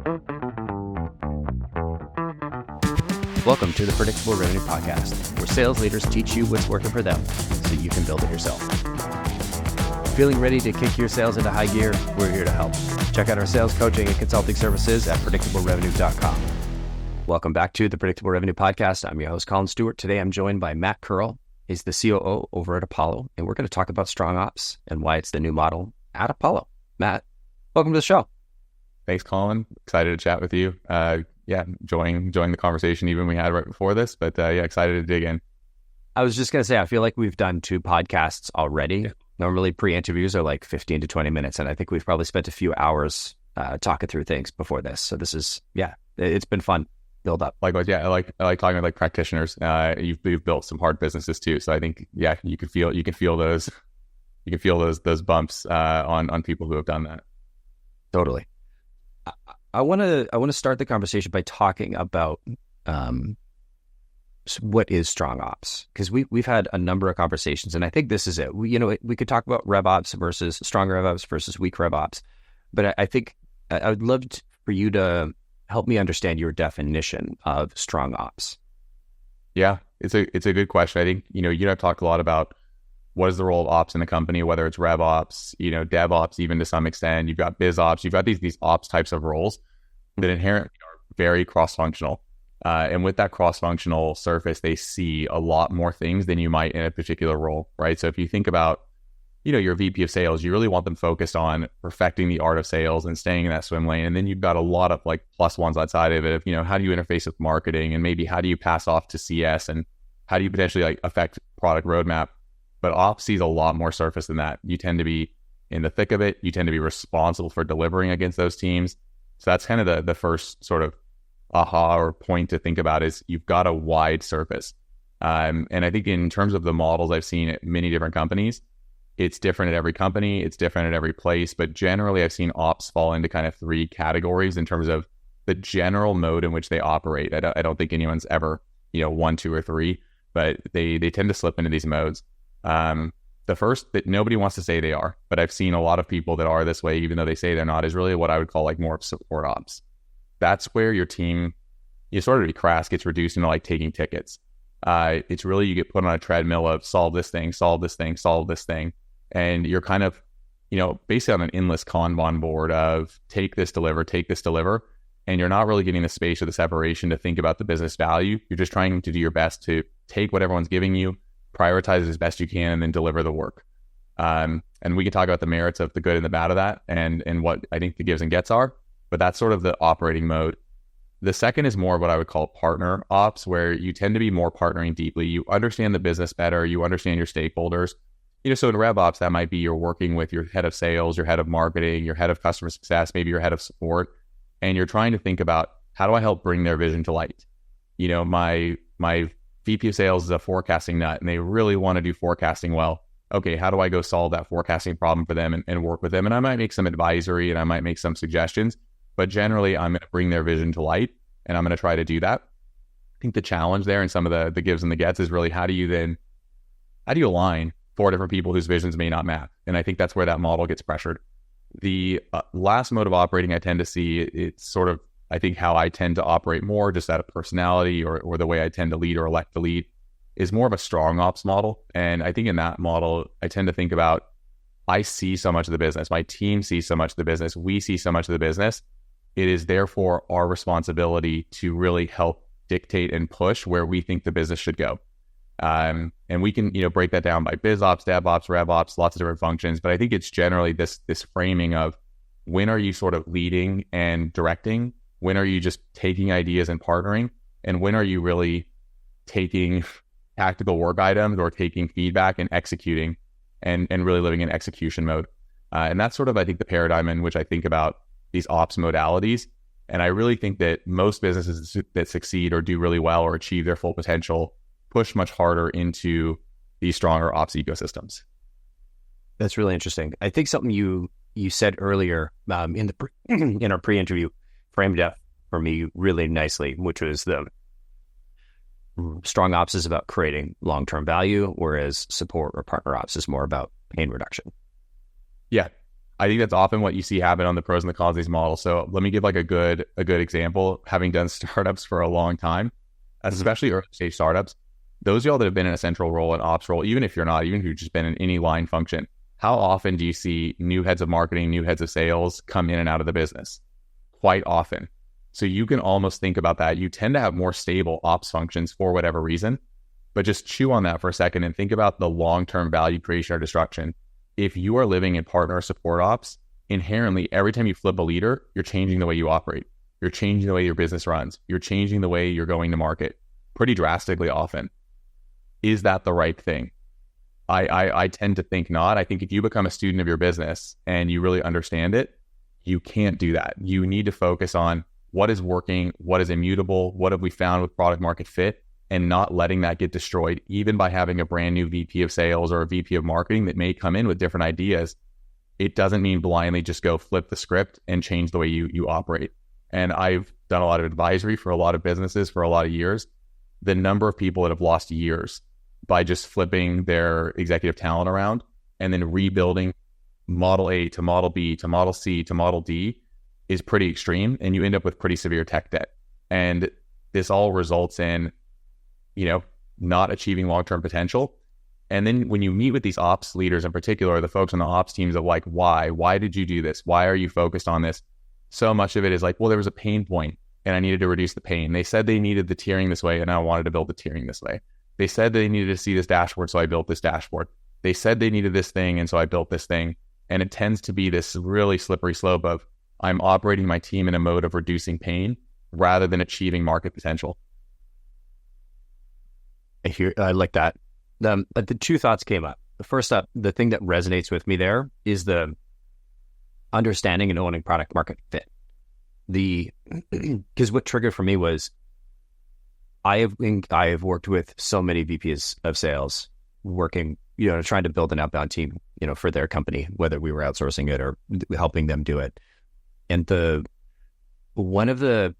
Welcome to the Predictable Revenue Podcast, where sales leaders teach you what's working for them so you can build it yourself. Feeling ready to kick your sales into high gear? We're here to help. Check out our sales coaching and consulting services at predictablerevenue.com. Welcome back to the Predictable Revenue Podcast. I'm your host, Colin Stewart. Today, I'm joined by Matt Curl. He's the COO over at Apollo, and we're going to talk about strong ops and why it's the new model at Apollo. Matt, welcome to the show. Thanks, Colin. Excited to chat with you. Enjoying the conversation even we had right before this, but excited to dig in. I was just going to say, I feel like we've done 2 podcasts already. Yeah. Normally pre-interviews are like 15 to 20 minutes, and I think we've probably spent a few hours talking through things before this. So this is, it's been fun. Build up. Likewise, I like talking with like practitioners. You've built some hard businesses too, so I think you can feel those bumps on people who have done that. Totally. I want to start the conversation by talking about what is strong ops, because we've had a number of conversations, and I think this is it. We could talk about RevOps versus strong RevOps versus weak RevOps, but I think I would love for you to help me understand your definition of strong ops. Yeah, it's a good question. I think you and I've talked a lot about what is the role of ops in the company, whether it's RevOps, DevOps, even to some extent. You've got BizOps, you've got these ops types of roles that inherently are very cross-functional. And with that cross-functional surface, they see a lot more things than you might in a particular role, right? So if you think about, your VP of sales, you really want them focused on perfecting the art of sales and staying in that swim lane. And then you've got a lot of like plus ones outside of it of, how do you interface with marketing, and maybe how do you pass off to CS, and how do you potentially like affect product roadmap? But ops sees a lot more surface than that. You tend to be in the thick of it. You tend to be responsible for delivering against those teams. So that's kind of the first sort of aha or point to think about is you've got a wide surface. And I think in terms of the models I've seen at many different companies, it's different at every company. It's different at every place. But generally, I've seen ops fall into kind of 3 categories in terms of the general mode in which they operate. I don't think anyone's ever, 1, 2, or 3, but they tend to slip into these modes. The first that nobody wants to say they are, but I've seen a lot of people that are this way, even though they say they're not, is really what I would call like more of support ops. That's where your team, sort of be crass, gets reduced into like taking tickets. It's really, you get put on a treadmill of solve this thing, solve this thing, solve this thing. And you're kind of, basically on an endless Kanban board of take this, deliver. And you're not really getting the space or the separation to think about the business value. You're just trying to do your best to take what everyone's giving you, prioritize it as best you can, and then deliver the work. And we can talk about the merits of the good and the bad of that and what I think the gives and gets are, but that's sort of the operating mode. The second is more of what I would call partner ops, where you tend to be more partnering deeply. You understand the business better. You understand your stakeholders. So in RevOps, that might be you're working with your head of sales, your head of marketing, your head of customer success, maybe your head of support, and you're trying to think about how do I help bring their vision to light? My VP of sales is a forecasting nut, and they really want to do forecasting well. Okay, how do I go solve that forecasting problem for them and work with them? And I might make some advisory and I might make some suggestions, but generally I'm going to bring their vision to light, and I'm going to try to do that. I think the challenge there and some of the gives and the gets is really how do you align 4 different people whose visions may not match? And I think that's where that model gets pressured. The last mode of operating I tend to see, it's sort of, I think how I tend to operate more just out of personality or the way I tend to lead or elect to lead is more of a strong ops model. And I think in that model, I tend to think about, I see so much of the business. My team sees so much of the business. We see so much of the business. It is therefore our responsibility to really help dictate and push where we think the business should go. And we can, break that down by BizOps, DevOps, RevOps, lots of different functions. But I think it's generally this framing of when are you sort of leading and directing? When are you just taking ideas and partnering? And when are you really taking tactical work items or taking feedback and executing and really living in execution mode? And that's sort of, I think, the paradigm in which I think about these ops modalities. And I really think that most businesses that succeed or do really well or achieve their full potential push much harder into these stronger ops ecosystems. That's really interesting. I think something you said earlier in our pre-interview framed up for me really nicely, which was the strong ops is about creating long-term value, whereas support or partner ops is more about pain reduction. Yeah, I think that's often what you see happen on the pros and the cons of these models. So let me give like a good example. Having done startups for a long time, especially early stage startups, those of y'all that have been in a central role, an ops role, even if you're not, even if you've just been in any line function, how often do you see new heads of marketing, new heads of sales come in and out of the business? Quite often. So you can almost think about that. You tend to have more stable ops functions for whatever reason, but just chew on that for a second and think about the long-term value creation or destruction. If you are living in partner or support ops, inherently, every time you flip a leader, you're changing the way you operate. You're changing the way your business runs. You're changing the way you're going to market pretty drastically often. Is that the right thing? I tend to think not. I think if you become a student of your business and you really understand it, you can't do that. You need to focus on what is working, what is immutable, what have we found with product market fit, and not letting that get destroyed, even by having a brand new VP of sales or a VP of marketing that may come in with different ideas. It doesn't mean blindly just go flip the script and change the way you operate. And I've done a lot of advisory for a lot of businesses for a lot of years. The number of people that have lost years by just flipping their executive talent around and then rebuilding model A to model B to model C to model D is pretty extreme, and you end up with pretty severe tech debt. And this all results in, not achieving long-term potential. And then when you meet with these ops leaders in particular, the folks on the ops teams of like, why did you do this? Why are you focused on this? So much of it is like, well, there was a pain point and I needed to reduce the pain. They said they needed the tiering this way and I wanted to build the tiering this way. They said they needed to see this dashboard, so I built this dashboard. They said they needed this thing, and so I built this thing. And it tends to be this really slippery slope of I'm operating my team in a mode of reducing pain rather than achieving market potential. I like that. The two thoughts came up. The first up, the thing that resonates with me there is the understanding and owning product market fit. Because what triggered for me was I have worked with so many VPs of sales working, trying to build an outbound team, for their company, whether we were outsourcing it or helping them do it. And one of the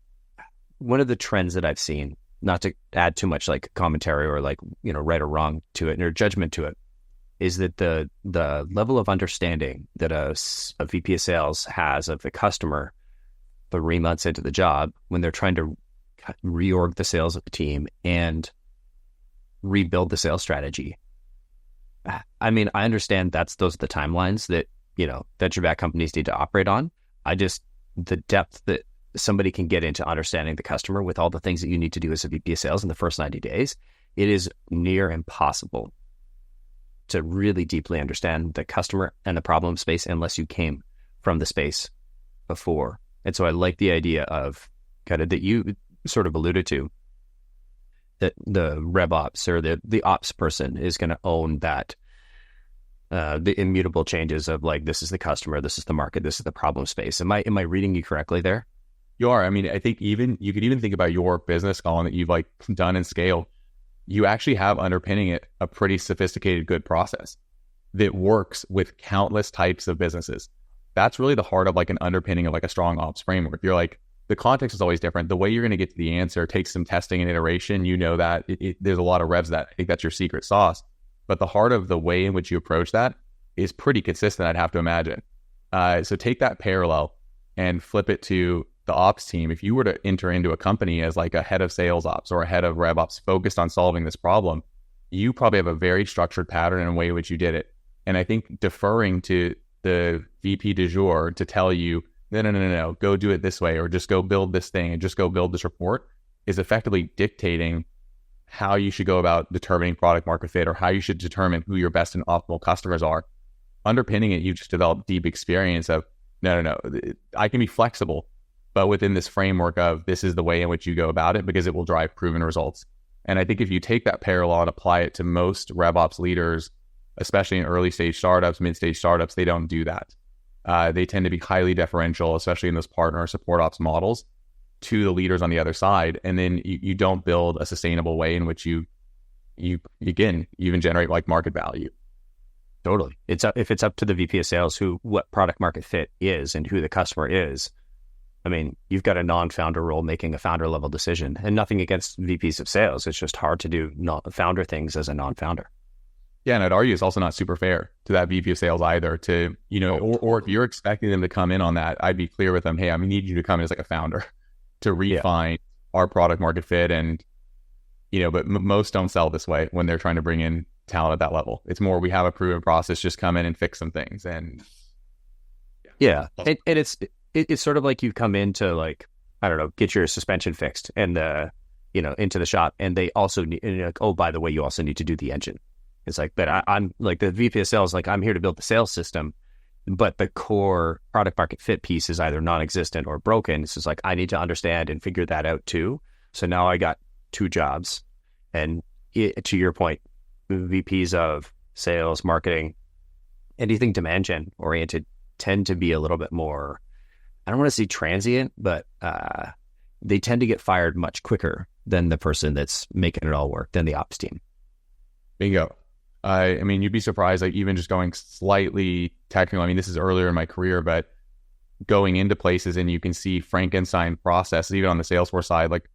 trends that I've seen, not to add too much like commentary or like, right or wrong to it or judgment to it, is that the level of understanding that a VP of sales has of the customer 3 months into the job when they're trying to reorg the sales team and rebuild the sales strategy. I mean, I understand those are the timelines that, venture-backed companies need to operate on. The depth that somebody can get into understanding the customer with all the things that you need to do as a VP of sales in the first 90 days, it is near impossible to really deeply understand the customer and the problem space unless you came from the space before. And so I like the idea of kind of that you sort of alluded to, that the RevOps or the ops person is going to own that, the immutable changes of like, this is the customer, this is the market, this is the problem space. Am I reading you correctly there? You are. I mean, I think you could even think about your business, Colin, that you've like done and scaled. You actually have underpinning it a pretty sophisticated, good process that works with countless types of businesses. That's really the heart of like an underpinning of like a strong ops framework. You're like, the context is always different. The way you're going to get to the answer takes some testing and iteration. That there's a lot of revs that I think that's your secret sauce. But the heart of the way in which you approach that is pretty consistent, I'd have to imagine. So take that parallel and flip it to the ops team. If you were to enter into a company as like a head of sales ops or a head of RevOps focused on solving this problem, you probably have a very structured pattern and way in which you did it. And I think deferring to the VP du jour to tell you, no, go do it this way, or just go build this thing and just go build this report, is effectively dictating how you should go about determining product market fit or how you should determine who your best and optimal customers are. Underpinning it, you've just developed deep experience of, no, I can be flexible, but within this framework of this is the way in which you go about it because it will drive proven results. And I think if you take that parallel and apply it to most RevOps leaders, especially in early stage startups, mid stage startups, they don't do that. They tend to be highly deferential, especially in those partner support ops models, to the leaders on the other side. And then you don't build a sustainable way in which you even generate like market value. Totally. If it's up to the VP of sales what product market fit is and who the customer is, I mean, you've got a non-founder role making a founder level decision, and nothing against VPs of sales. It's just hard to do founder things as a non-founder. Yeah, and I'd argue it's also not super fair to that VP of sales either to, or if you're expecting them to come in on that, I'd be clear with them, hey, I need you to come in as like a founder to refine our product market fit. And, but most don't sell this way when they're trying to bring in talent at that level. It's more, we have a proven process, just come in and fix some things. And and it's sort of like you come in to like, I don't know, get your suspension fixed and into the shop, and they also need, and like, oh, by the way, you also need to do the engine. It's like, but I'm like the VP of sales, like I'm here to build the sales system, but the core product market fit piece is either non-existent or broken. It's just like, I need to understand and figure that out too. So now I got two jobs. And to your point, VPs of sales, marketing, anything demand gen oriented tend to be a little bit more, I don't want to say transient, but they tend to get fired much quicker than the person that's making it all work, than the ops team. Bingo. I mean, you'd be surprised, like even just going slightly technical. I mean, this is earlier in my career, but going into places and you can see Frankenstein processes, even on the Salesforce side, like,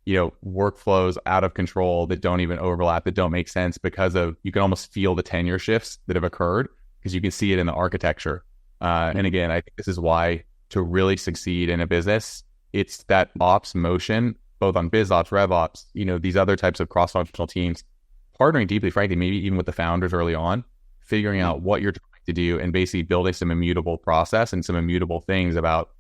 workflows out of control that don't even overlap, that don't make sense because of, you can almost feel the tenure shifts that have occurred because you can see it in the architecture. And again, I think this is why to really succeed in a business, it's that ops motion, both on BizOps, RevOps, these other types of cross-functional teams, partnering deeply, frankly, maybe even with the founders early on, figuring out what you're trying to do and basically building some immutable process and some immutable things about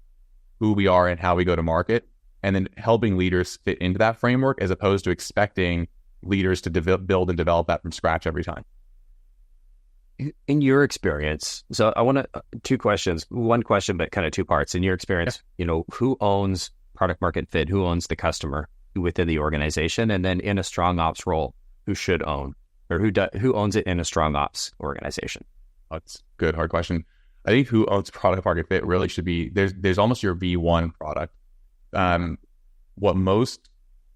who we are and how we go to market, and then helping leaders fit into that framework as opposed to expecting leaders to build and develop that from scratch every time. In your experience, so I want to, two questions, one question, but kind of two parts. In your experience, who owns product market fit? Who owns the customer within the organization? And then in a strong ops role, who should own, or who owns it in a strong ops organization? That's a good, hard question. I think who owns product market fit really should be, there's almost your V1 product. What most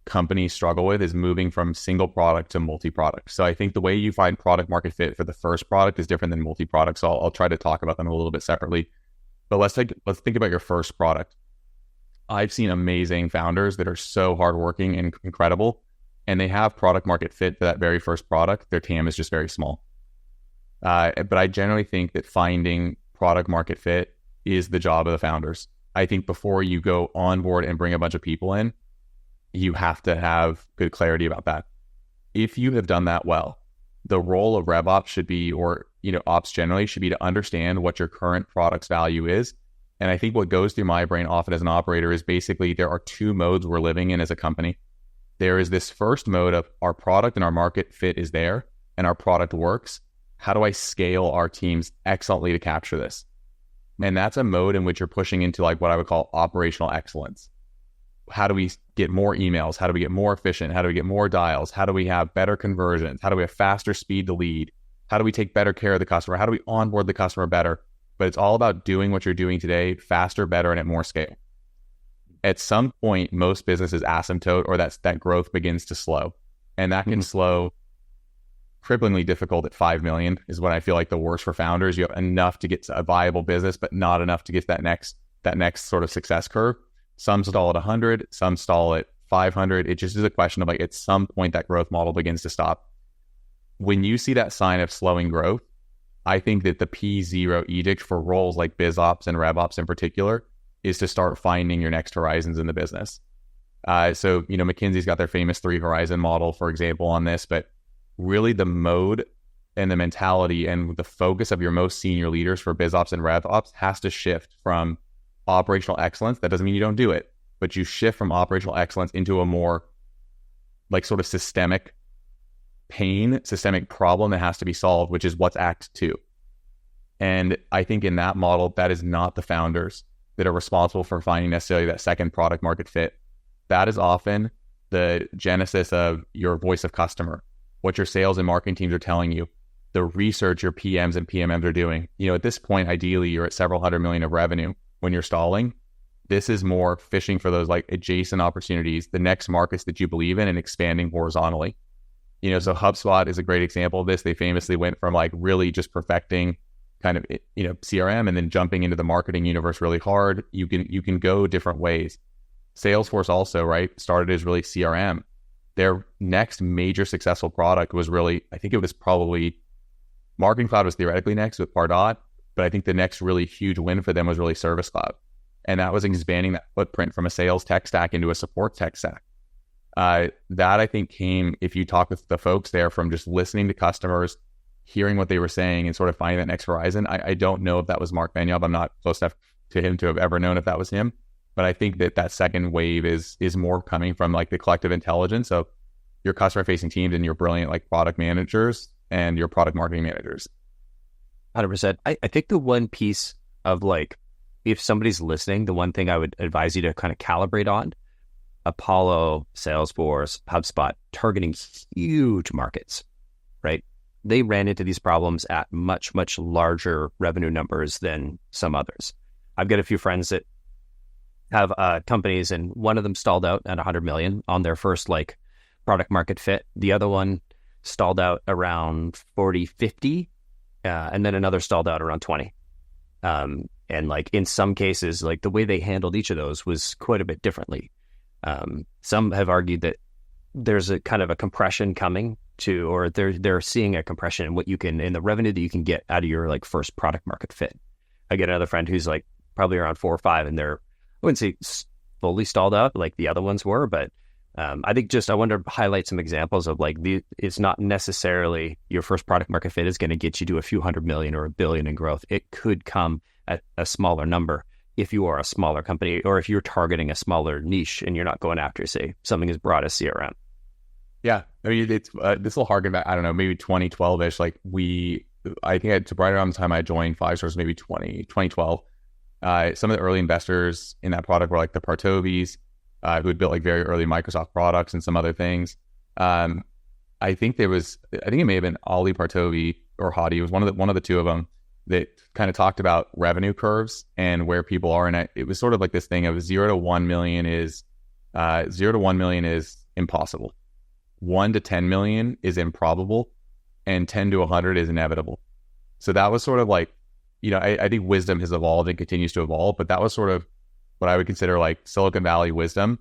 companies struggle with is moving from single product to multi-product. So I think the way you find product market fit for the first product is different than multi-product. So I'll try to talk about them a little bit separately. But let's think about your first product. I've seen amazing founders that are so hardworking and incredible, and they have product market fit for that very first product. Their TAM is just very small. But I generally think that finding product market fit is the job of the founders. I think before you go on board and bring a bunch of people in, you have to have good clarity about that. If you have done that well, the role of RevOps should be, or ops generally should be, to understand what your current product's value is. And I think what goes through my brain often as an operator is basically there are two modes we're living in as a company. There is this first mode of our product and our market fit is there and our product works. How do I scale our teams excellently to capture this? And that's a mode in which you're pushing into like what I would call operational excellence. How do we get more emails? How do we get more efficient? How do we get more dials? How do we have better conversions? How do we have faster speed to lead? How do we take better care of the customer? How do we onboard the customer better? But it's all about doing what you're doing today faster, better, and at more scale. At some point, most businesses asymptote, or that growth begins to slow. And that can slow cripplingly difficult at 5 million is what I feel like the worst for founders. You have enough to get to a viable business, but not enough to get that next sort of success curve. Some stall at 100, some stall at 500. It just is a question of like, at some point that growth model begins to stop. When you see that sign of slowing growth, I think that the P0 edict for roles like BizOps and RevOps in particular is to start finding your next horizons in the business. So, McKinsey's got their famous 3 horizon model, for example, on this, but really the mode and the mentality and the focus of your most senior leaders for BizOps and RevOps has to shift from operational excellence. That doesn't mean you don't do it, but you shift from operational excellence into a more like sort of systemic problem that has to be solved, which is what's Act 2. And I think in that model, that is not the founders that are responsible for finding necessarily that second product market fit. That is often the genesis of your voice of customer, what your sales and marketing teams are telling you, the research your PMs and PMMs are doing. At this point, ideally, you're at several hundred million of revenue when you're stalling. This is more fishing for those like adjacent opportunities, the next markets that you believe in, and expanding horizontally. So HubSpot is a great example of this. They famously went from like really just perfecting kind of, CRM and then jumping into the marketing universe really hard. You can go different ways. Salesforce also, right, started as really CRM. their next major successful product was really, I think it was probably Marketing Cloud was theoretically next with Pardot, but I think the next really huge win for them was really Service Cloud. And that was expanding that footprint from a sales tech stack into a support tech stack. That I think came, if you talk with the folks there, from just listening to customers, hearing what they were saying, and sort of finding that next horizon. I don't know if that was Mark Benioff. I'm not close enough to him to have ever known if that was him. But I think that second wave is more coming from like the collective intelligence of your customer facing teams and your brilliant like product managers and your product marketing managers. 100%. I think the one piece of like, if somebody's listening, the one thing I would advise you to kind of calibrate on, Apollo, Salesforce, HubSpot, targeting huge markets, right? They ran into these problems at much, much larger revenue numbers than some others. I've got a few friends that have companies, and one of them stalled out at 100 million on their first like product market fit. The other one stalled out around 40, 50, and then another stalled out around 20. And like in some cases, like the way they handled each of those was quite a bit differently. Some have argued that there's a kind of a compression coming to, or they're seeing a compression in what you can, in the revenue that you can get out of your like first product market fit. I get another friend who's like probably around 4 or 5, and they're, I wouldn't say fully stalled out like the other ones were, but I think just I want to highlight some examples of like it's not necessarily your first product market fit is going to get you to a few $100 million or $1 billion in growth. It could come at a smaller number if you are a smaller company, or if you're targeting a smaller niche and you're not going after, say, something as broad as CRM. Yeah, I mean, it's this will harken back, I don't know, maybe 2012-ish. Like I think right around the time I joined Five-Stars, maybe 2012. Some of the early investors in that product were like the Partovis, who had built like very early Microsoft products and some other things. I think it may have been Ali Partovi or Hadi. It was one of the two of them that kind of talked about revenue curves and where people are. And it was sort of like this thing of 0 to 1 million is impossible. 1 to 10 million is improbable, and 10 to 100 is inevitable. So that was sort of like, I think wisdom has evolved and continues to evolve, but that was sort of what I would consider like Silicon Valley wisdom,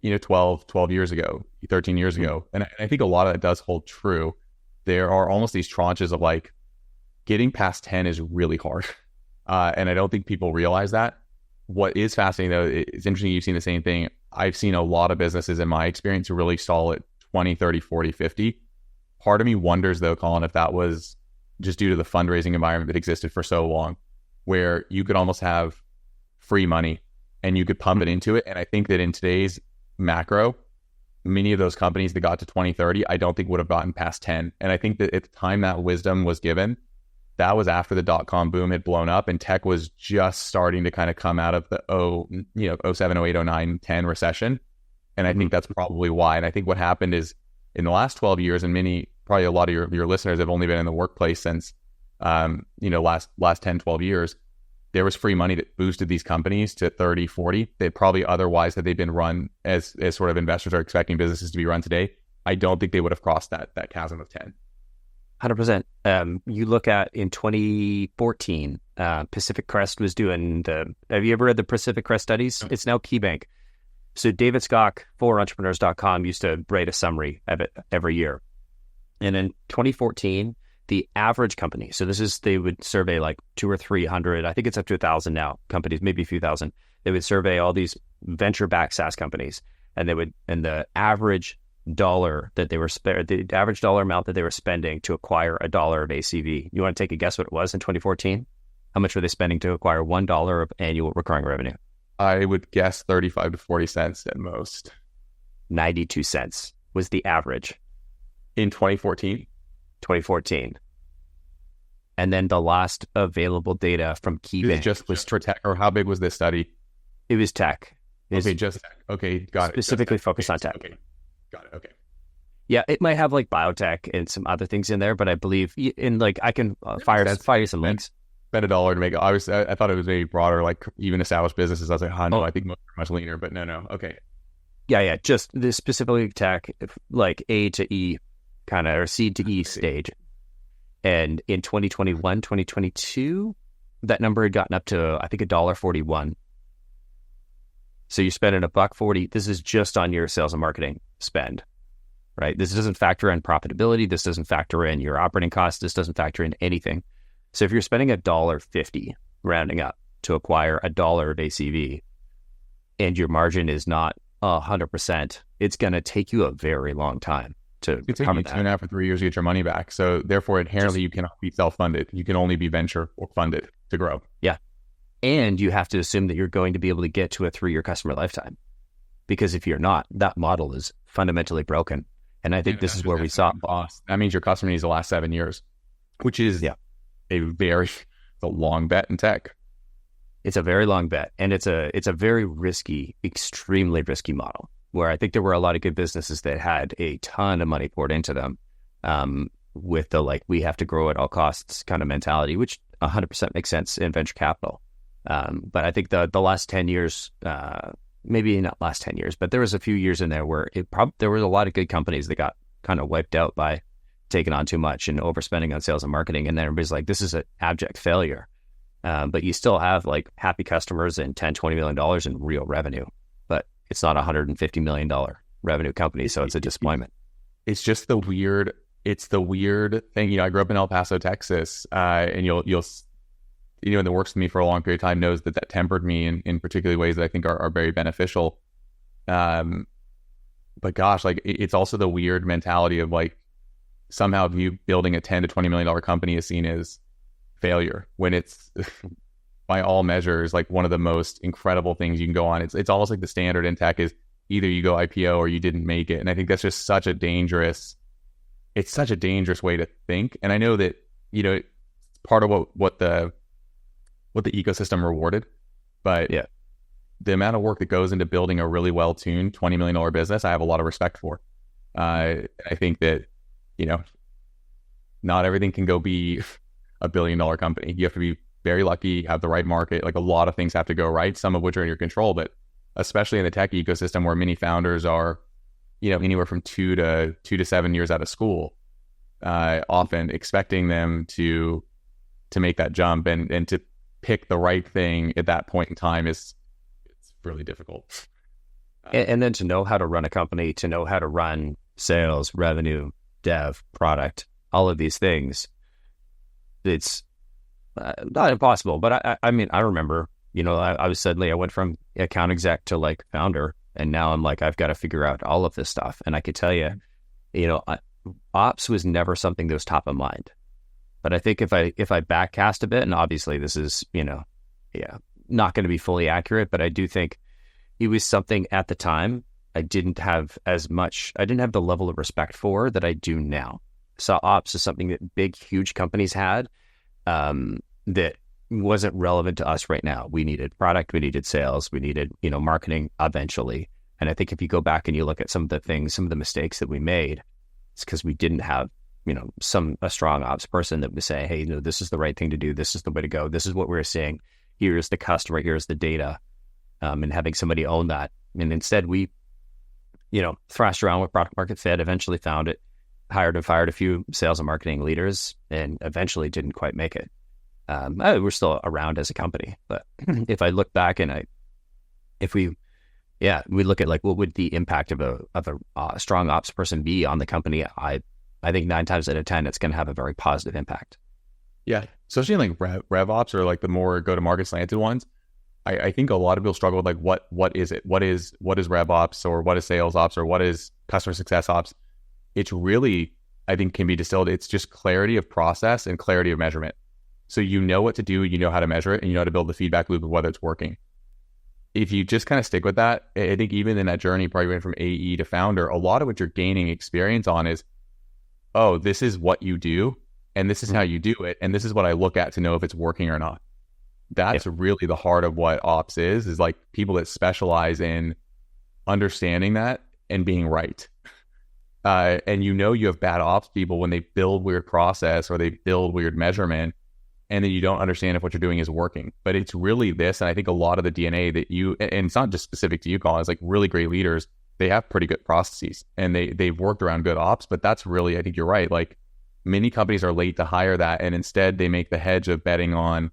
12 years ago, 13 years ago. And I think a lot of that does hold true. There are almost these tranches of like, getting past 10 is really hard. And I don't think people realize that. What is fascinating though, it's interesting you've seen the same thing. I've seen a lot of businesses in my experience who really stall at 20, 30, 40, 50. Part of me wonders though, Colin, if that was just due to the fundraising environment that existed for so long, where you could almost have free money and you could pump it into it. And I think that in today's macro, many of those companies that got to 20, 30, I don't think would have gotten past 10. And I think that at the time that wisdom was given, that was after the dot-com boom had blown up and tech was just starting to kind of come out of the 07, 08, 09, 10 recession. And I think that's probably why. And I think what happened is in the last 12 years, and probably a lot of your listeners have only been in the workplace since, last 10, 12 years, there was free money that boosted these companies to 30, 40. They probably otherwise, had they been run as sort of investors are expecting businesses to be run today, I don't think they would have crossed that chasm of 10. 100%. You look at in 2014, Pacific Crest was doing have you ever read the Pacific Crest studies? It's now KeyBank. So David Skock, forentrepreneurs.com, used to write a summary of it every year. And in 2014, the average company, so they would survey like 200 or 300, I think it's up to 1,000 now, companies, maybe a few thousand. They would survey all these venture-backed SaaS companies, and the average dollar that they were the average dollar amount that they were spending to acquire $1 of ACV. You want to take a guess what it was in 2014? How much were they spending to acquire $1 of annual recurring revenue? I would guess 35 to 40 cents at most. 92 cents was the average. In 2014? 2014. And then the last available data from KeyBank was for tech, or how big was this study? It was tech. Just tech. Okay, got it. Specifically focused on tech. Okay, got it. Okay. Yeah, it might have like biotech and some other things in there, but I believe I can fire you some links. Spend $1 to make it. I thought it was maybe broader, like even established businesses. I was like, no, I think most are much leaner, but no. Okay. Yeah. Just this specifically tech, like A to E kind of, or C to E stage. And in 2021, 2022, that number had gotten up to, I think, $1.41. So you're spending $1.40. This is just on your sales and marketing spend. right? This doesn't factor in profitability. This doesn't factor in your operating costs. This doesn't factor in anything. So if you're spending $1.50 rounding up to acquire $1 of ACV and your margin is not 100%, it's going to take you a very long time to It's taking you 2.5 or 3 years to get your money back. So therefore, inherently, you cannot be self-funded. You can only be venture or funded to grow. Yeah. And you have to assume that you're going to be able to get to a 3-year customer lifetime. Because if you're not, that model is fundamentally broken. And I think this is where we saw. That means your customer needs to last 7 years, which is a long bet in tech. It's a very long bet. And it's a very risky, extremely risky model, where I think there were a lot of good businesses that had a ton of money poured into them with the we have to grow at all costs kind of mentality, which 100% makes sense in venture capital. But I think the last 10 years, maybe not last 10 years, but there was a few years in there where there was a lot of good companies that got kind of wiped out by taking on too much and overspending on sales and marketing. And then everybody's like, this is an abject failure. But you still have happy customers and $10, $20 million in real revenue, but it's not a $150 million revenue company. So it's a disappointment. It's just the weird thing. I grew up in El Paso, Texas, and you'll anyone that works with me for a long period of time knows that tempered me in particular ways that I think are very beneficial. But gosh, it's also the weird mentality of somehow you building a $10 to $20 million company is seen as failure when it's by all measures one of the most incredible things you can go on. It's almost like the standard in tech is either you go IPO or you didn't make it. And I think that's just such a dangerous way to think. And I know that, it's part of what the ecosystem rewarded, but the amount of work that goes into building a really well-tuned $20 million business, I have a lot of respect for. I think that, not everything can go be a $1 billion company. You have to be very lucky, have the right market. A lot of things have to go right, some of which are in your control, but especially in the tech ecosystem where many founders are, anywhere from 2 to 7 years out of school, often expecting them to make that jump and to pick the right thing at that point in time it's really difficult. And then to know how to run a company, to know how to run sales, revenue, dev, product, all of these things, it's not impossible. But I mean, I remember, I was suddenly, I went from account exec to founder, and now I'm I've got to figure out all of this stuff. And I could tell you, ops was never something that was top of mind. But I think if I backcast a bit, and obviously this is, not going to be fully accurate, but I do think it was something at the time I didn't have the level of respect for that I do now. So ops is something that big, huge companies had that wasn't relevant to us right now. We needed product, we needed sales, we needed, marketing eventually. And I think if you go back and you look at some of the mistakes that we made, it's because we didn't have a strong ops person that would say, hey, this is the right thing to do. This is the way to go. This is what we're seeing. Here's the customer. Here's the data. And having somebody own that. And instead we, thrashed around with product market fit, eventually found it, hired and fired a few sales and marketing leaders, and eventually didn't quite make it. We're still around as a company, but if I look back and we look at what would the impact of a strong ops person be on the company, I think 9 times out of 10, it's going to have a very positive impact. Yeah. Especially in RevOps or the more go-to-market slanted ones. I think a lot of people struggle with what is it? What is RevOps, or what is sales ops, or what is customer success ops? It's really, I think, can be distilled. It's just clarity of process and clarity of measurement. So you know what to do, you know how to measure it, and you know how to build the feedback loop of whether it's working. If you just kind of stick with that, I think even in that journey, probably went from AE to founder, a lot of what you're gaining experience on is, oh, this is what you do, and this is how you do it, and this is what I look at to know if it's working or not. That's really the heart of what ops is people that specialize in understanding that and being right. And you have bad ops people when they build weird process or they build weird measurement, and then you don't understand if what you're doing is working. But it's really this, and I think a lot of the DNA that and it's not just specific to you, Colin, it's really great leaders, they have pretty good processes and they've worked around good ops, but that's really, I think you're right. Many companies are late to hire that, and instead they make the hedge of betting on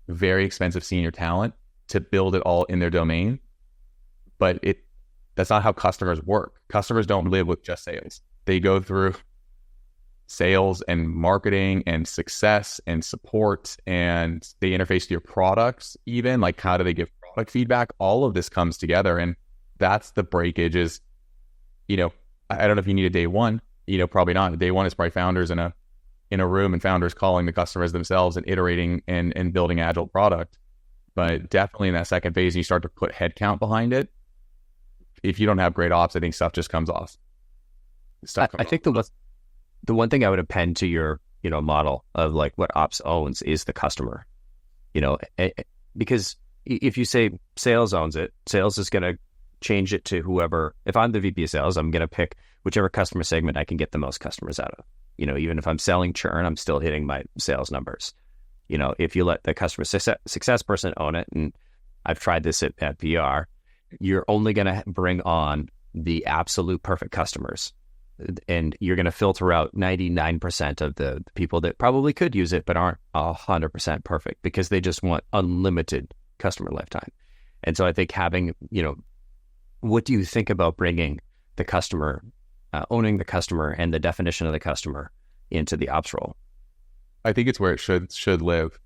very expensive senior talent to build it all in their domain. But that's not how customers work. Customers don't live with just sales. They go through sales and marketing and success and support, and they interface to your products, even like how do they give product feedback? All of this comes together, and that's the breakage is, I don't know if you need a day one, probably not. Day one is probably founders in a room and founders calling the customers themselves and iterating and building agile product. But definitely in that second phase, you start to put headcount behind it. If you don't have great ops, I think stuff just comes off. I think the one thing I would append to your, model of like what ops owns is the customer, because if you say sales owns it, sales is going to change it to whoever. If I'm the VP of sales, I'm going to pick whichever customer segment I can get the most customers out of. Even if I'm selling churn, I'm still hitting my sales numbers. If you let the customer success person own it, and I've tried this at PR, you're only going to bring on the absolute perfect customers. And you're going to filter out 99% of the people that probably could use it, but aren't 100% perfect because they just want unlimited customer lifetime. And so I think having, what do you think about bringing the customer, owning the customer and the definition of the customer into the ops role? I think it's where it should live.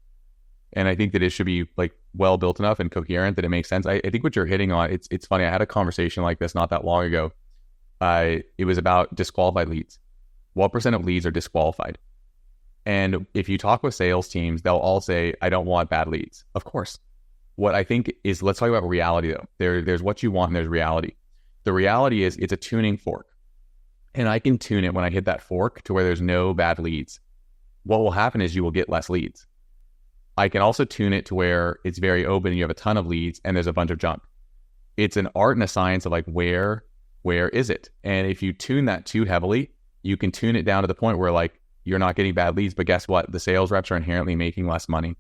And I think that it should be like well built enough and coherent that it makes sense. I think what you're hitting on, it's funny. I had a conversation like this not that long ago. It was about disqualified leads. What % of leads are disqualified? And if you talk with sales teams, they'll all say, I don't want bad leads. Of course. What I think is, let's talk about reality though. There's what you want and there's reality. The reality is it's a tuning fork. And I can tune it when I hit that fork to where there's no bad leads. What will happen is you will get less leads. I can also tune it to where it's very open. You have a ton of leads and there's a bunch of junk. It's an art and a science of like, where is it? And if you tune that too heavily, you can tune it down to the point where like you're not getting bad leads, but guess what? The sales reps are inherently making less money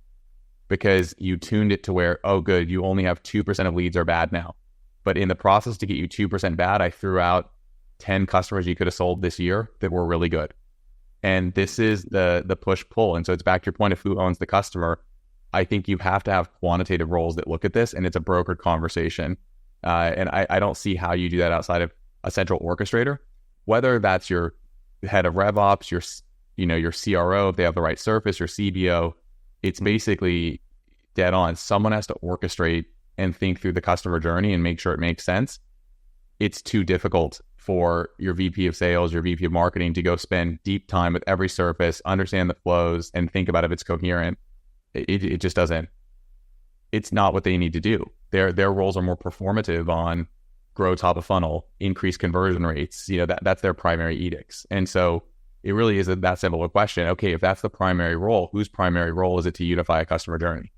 because you tuned it to where, oh good, you only have 2% of leads are bad now. But in the process to get you 2% bad, I threw out 10 customers you could have sold this year that were really good. And this is the push-pull. And so it's back to your point of who owns the customer. I think you have to have quantitative roles that look at this, and it's a brokered conversation. And I don't see how you do that outside of a central orchestrator, whether that's your head of RevOps, your CRO, if they have the right surface, your CBO. It's basically dead on. Someone has to orchestrate and think through the customer journey and make sure it makes sense. It's too difficult for your VP of sales, your VP of marketing to go spend deep time with every surface, understand the flows, and think about if it's coherent. It just doesn't. It's not what they need to do. Their roles are more performative on grow top of funnel, increase conversion rates. That's their primary edicts. And so it really is that simple a question. Okay, if that's the primary role, whose primary role is it to unify a customer journey?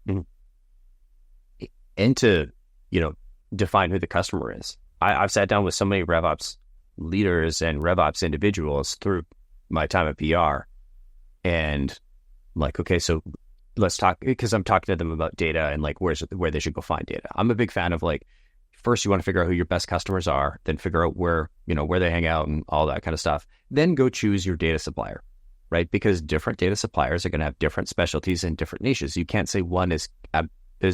Mm-hmm. And to, define who the customer is. I've sat down with so many RevOps leaders and RevOps individuals through my time at PR, and I'm like, okay, so let's talk, because I'm talking to them about data and like where they should go find data. I'm a big fan of like, first you want to figure out who your best customers are, then figure out where they hang out and all that kind of stuff. Then go choose your data supplier, right? Because different data suppliers are going to have different specialties and different niches. You can't say one is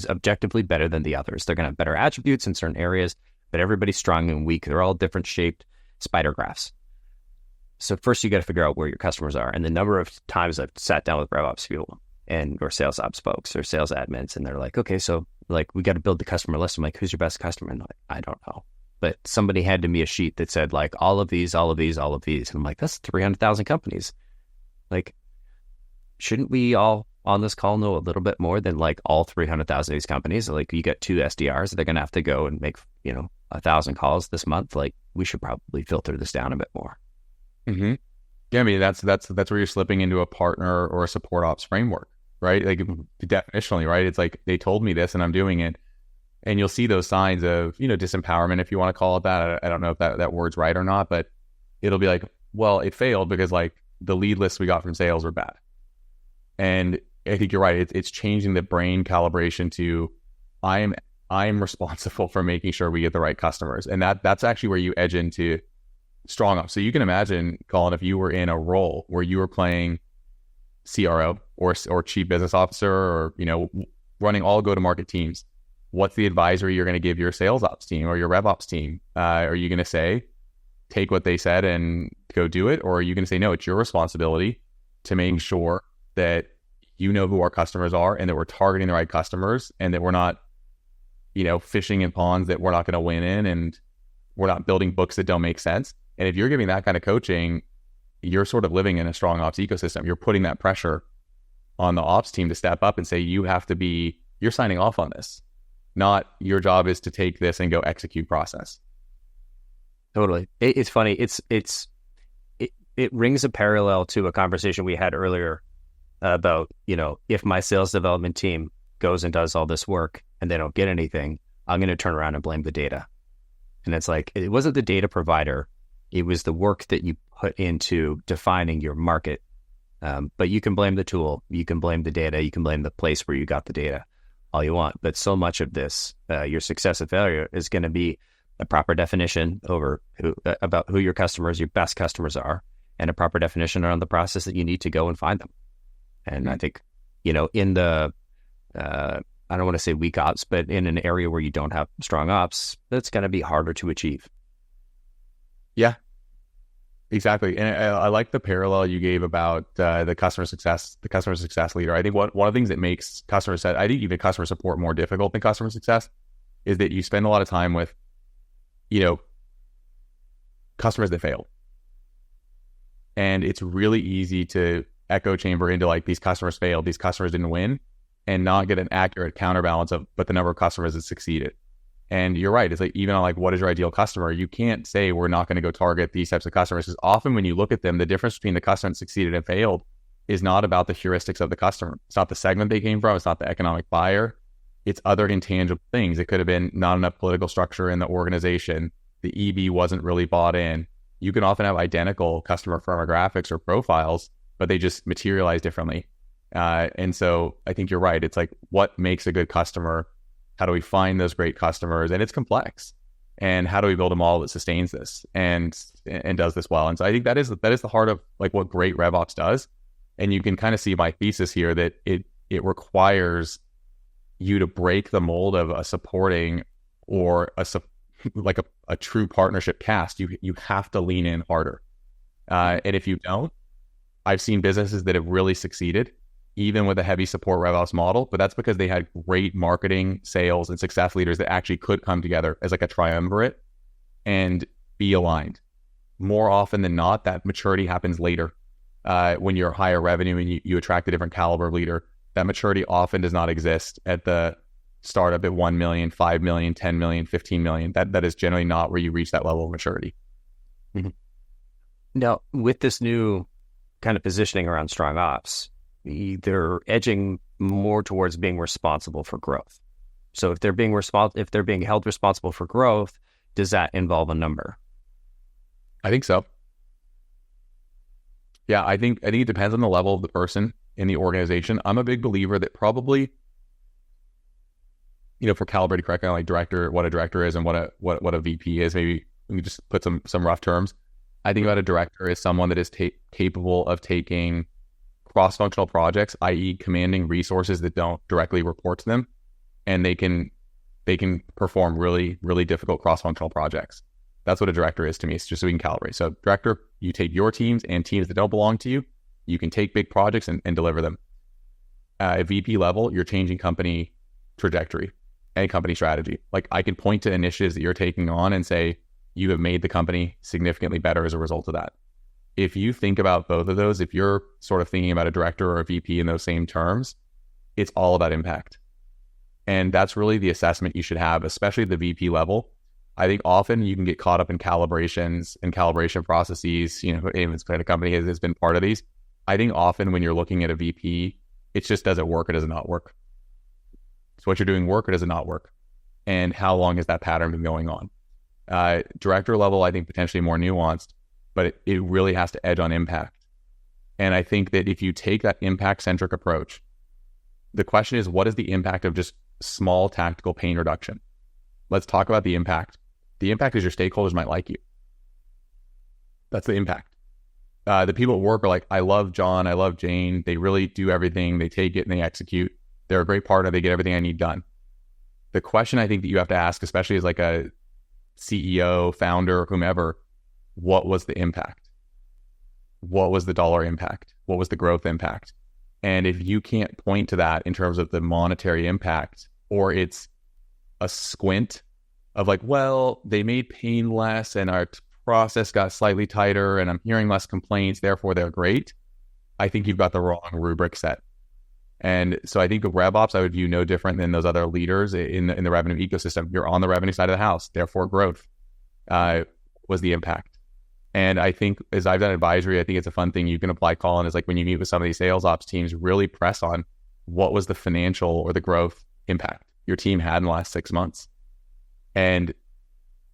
objectively better than the others. They're going to have better attributes in certain areas, but everybody's strong and weak. They're all different shaped spider graphs. So first you got to figure out where your customers are. And the number of times I've sat down with RevOps people or sales ops folks or sales admins, and they're like, okay, so like we got to build the customer list. I'm like, who's your best customer? And I'm like, I don't know. But somebody handed me a sheet that said like all of these. And I'm like, that's 300,000 companies. Like, shouldn't we all on this call know a little bit more than like all 300,000 of these companies? Like you got 2 SDRs, they're going to have to go and make, 1,000 calls this month. Like we should probably filter this down a bit more. Mm-hmm. Yeah, I mean, that's where you're slipping into a partner or a support ops framework, right? Like definitionally, right? It's like, they told me this and I'm doing it. And you'll see those signs of, disempowerment, if you want to call it that. I don't know if that word's right or not, but it'll be like, well, it failed because like the lead lists we got from sales were bad. And I think you're right. It's changing the brain calibration to I'm responsible for making sure we get the right customers. And that's actually where you edge into strong ops. So you can imagine, Colin, if you were in a role where you were playing CRO or chief business officer or, running all go-to-market teams, what's the advisory you're going to give your sales ops team or your RevOps team? Are you going to say, take what they said and go do it? Or are you going to say, no, it's your responsibility to make sure that you know who our customers are and that we're targeting the right customers and that we're not, fishing in ponds that we're not going to win in, and we're not building books that don't make sense. And if you're giving that kind of coaching, you're sort of living in a strong ops ecosystem. You're putting that pressure on the ops team to step up and say, you're signing off on this, not your job is to take this and go execute process. Totally. It's funny. It rings a parallel to a conversation we had earlier about, if my sales development team goes and does all this work and they don't get anything, I'm going to turn around and blame the data. And it's like, it wasn't the data provider. It was the work that you put into defining your market. But you can blame the tool, you can blame the data, you can blame the place where you got the data, all you want. But so much of this, your success and failure is going to be a proper definition about who your customers, your best customers are, and a proper definition around the process that you need to go and find them. And I think, in the, I don't want to say weak ops, but in an area where you don't have strong ops, that's going to be harder to achieve. Yeah, exactly. And I like the parallel you gave about the customer success leader. I think one of the things that makes I think even customer support more difficult than customer success is that you spend a lot of time with, customers that failed. And it's really easy to echo chamber into like, these customers failed, these customers didn't win, and not get an accurate counterbalance of, but the number of customers that succeeded. And you're right. It's like, even on like, what is your ideal customer? You can't say we're not going to go target these types of customers, because often when you look at them, the difference between the customer that succeeded and failed is not about the heuristics of the customer. It's not the segment they came from. It's not the economic buyer. It's other intangible things. It could have been not enough political structure in the organization. The EB wasn't really bought in. You can often have identical customer firmographics or profiles, but they just materialize differently. And so I think you're right. It's like, what makes a good customer? How do we find those great customers? And it's complex. And how do we build a model that sustains this and does this well? And so I think that is the heart of like what great RevOps does. And you can kind of see my thesis here that it requires you to break the mold of a supporting or a true partnership cast. You have to lean in harder. And if you don't, I've seen businesses that have really succeeded even with a heavy support RevOps model, but that's because they had great marketing, sales, and success leaders that actually could come together as like a triumvirate and be aligned. More often than not, that maturity happens later. When you're higher revenue and you attract a different caliber of leader, that maturity often does not exist at the startup at 1 million, 5 million, 10 million, 15 million. That is generally not where you reach that level of maturity. Mm-hmm. Now, with this new kind of positioning around strong ops, they're edging more towards being responsible for growth. So if they're being held responsible for growth, does that involve a number? I think so. Yeah, I think it depends on the level of the person in the organization. I'm a big believer that probably, for calibrated correctly, like what a director is and what a VP is. Maybe we can just put some rough terms. I think about a director as someone that is capable of taking cross-functional projects, i.e. commanding resources that don't directly report to them, and they can perform really, really difficult cross-functional projects. That's what a director is to me. It's just so we can calibrate. So director, you take your teams and teams that don't belong to you, you can take big projects and deliver them. At VP level, you're changing company trajectory and company strategy. Like, I can point to initiatives that you're taking on and say, you have made the company significantly better as a result of that. If you think about both of those, if you're sort of thinking about a director or a VP in those same terms, it's all about impact. And that's really the assessment you should have, especially at the VP level. I think often you can get caught up in calibrations and calibration processes. Aim's kind of company has been part of these. I think often when you're looking at a VP, it's just, does it work or does it not work? So what you're doing work or does it not work? And how long has that pattern been going on? Director level, I think potentially more nuanced, but it really has to edge on impact. And I think that if you take that impact-centric approach, the question is, what is the impact of just small tactical pain reduction? Let's talk about the impact. The impact is your stakeholders might like you. That's the impact. The people at work are like, I love John, I love Jane. They really do everything. They take it and they execute. They're a great partner. They get everything I need done. The question I think that you have to ask, especially as like a CEO, founder, whomever, what was the impact? What was the dollar impact? What was the growth impact? And if you can't point to that in terms of the monetary impact, or it's a squint of like, well, they made pain less and our process got slightly tighter and I'm hearing less complaints, therefore they're great, I think you've got the wrong rubric set. And so I think of RevOps, I would view no different than those other leaders in the revenue ecosystem. You're on the revenue side of the house, therefore growth was the impact. And I think as I've done advisory, I think it's a fun thing you can apply, Colin, is like when you meet with some of these sales ops teams, really press on what was the financial or the growth impact your team had in the last 6 months. And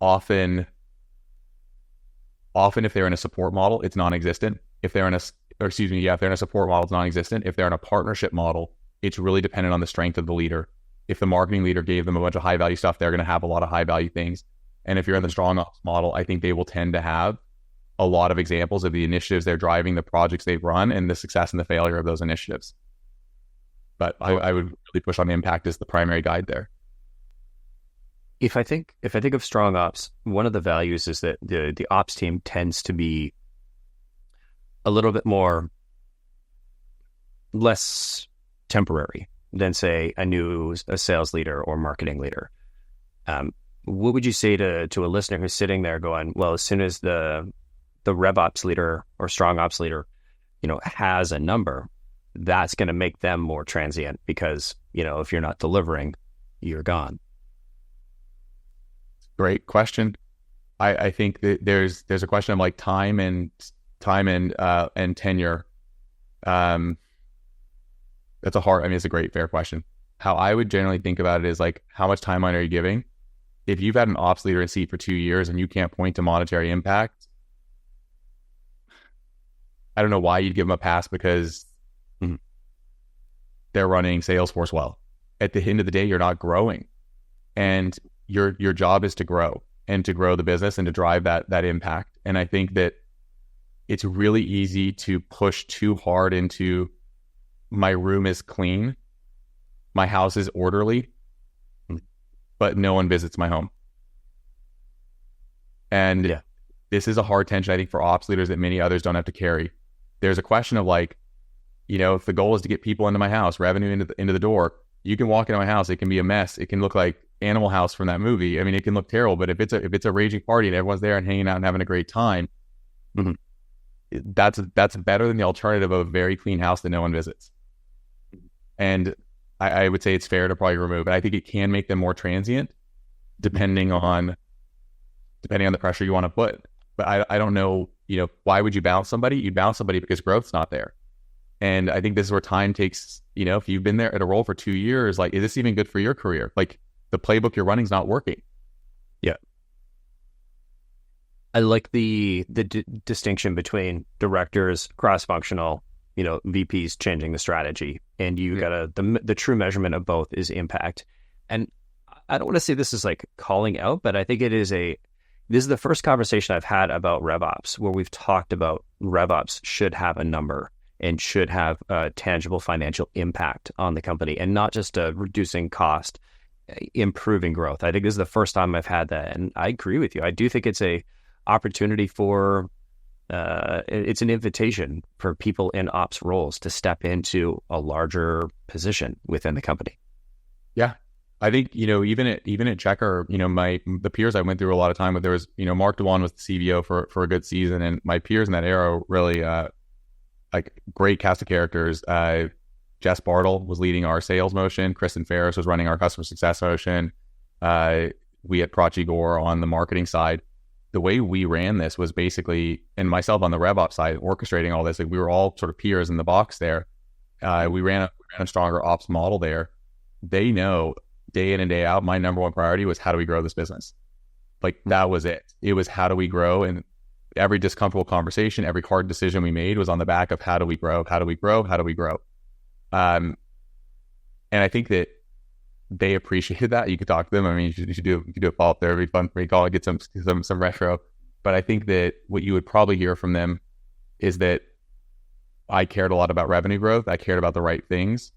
often if they're in a support model, it's non-existent. If they're in a support model, it's non-existent. If they're in a partnership model, it's really dependent on the strength of the leader. If the marketing leader gave them a bunch of high value stuff, they're going to have a lot of high value things. And if you're in the strong ops model, I think they will tend to have a lot of examples of the initiatives they're driving, the projects they've run, and the success and the failure of those initiatives. But I would really push on impact as the primary guide there. If I think of strong ops, one of the values is that the ops team tends to be a little bit less temporary than, say, a sales leader or marketing leader. What would you say to a listener who's sitting there going, well, as soon as the RevOps leader or strong ops leader, has a number, that's going to make them more transient because, if you're not delivering, you're gone. Great question. I think that there's a question of like time and tenure. It's a great, fair question. How I would generally think about it is like, how much timeline are you giving? If you've had an ops leader in seat for 2 years and you can't point to monetary impact, I don't know why you'd give them a pass, because they're running Salesforce well. At the end of the day, you're not growing, and your job is to grow the business and to drive that impact. And I think that it's really easy to push too hard into my room is clean, my house is orderly, but no one visits my home. And this is a hard tension, I think, for ops leaders that many others don't have to carry. There's a question of like, if the goal is to get people into my house, revenue into the door, you can walk into my house, it can be a mess. It can look like Animal House from that movie. I mean, it can look terrible, but if it's a raging party and everyone's there and hanging out and having a great time, that's better than the alternative of a very clean house that no one visits. And I would say it's fair to probably remove, but I think it can make them more transient depending on the pressure you want to put. But I don't know, why would you bounce somebody? You'd bounce somebody because growth's not there. And I think this is where time takes, if you've been there at a role for 2 years, like, is this even good for your career? Like, the playbook you're running is not working. Yeah. I like the distinction between directors, cross-functional, VPs changing the strategy, and you got the true measurement of both is impact. And I don't want to say this is like calling out, but I think this is the first conversation I've had about RevOps where we've talked about RevOps should have a number and should have a tangible financial impact on the company, and not just reducing cost, improving growth. I think this is the first time I've had that, and I agree with you. I do think it's a opportunity for it's an invitation for people in ops roles to step into a larger position within the company. Yeah. I think, even at Checker, the peers I went through a lot of time with, there was, Mark DeWan was the CVO for a good season, and my peers in that era really like great cast of characters. Jess Bartle was leading our sales motion. Kristen Ferris was running our customer success motion. We had Prachi Gore on the marketing side. The way we ran this was basically, and myself on the RevOps side, orchestrating all this, like we were all sort of peers in the box there. We ran a stronger ops model there. They know day in and day out, my number one priority was how do we grow this business? Like that was it. It was how do we grow? And every discomfortable conversation, every hard decision we made was on the back of how do we grow? How do we grow? How do we grow? And I think that they appreciated that. You could talk to them. I mean, you should do a follow-up there. It'd be fun for you to get some retro. But I think that what you would probably hear from them is that I cared a lot about revenue growth. I cared about the right things.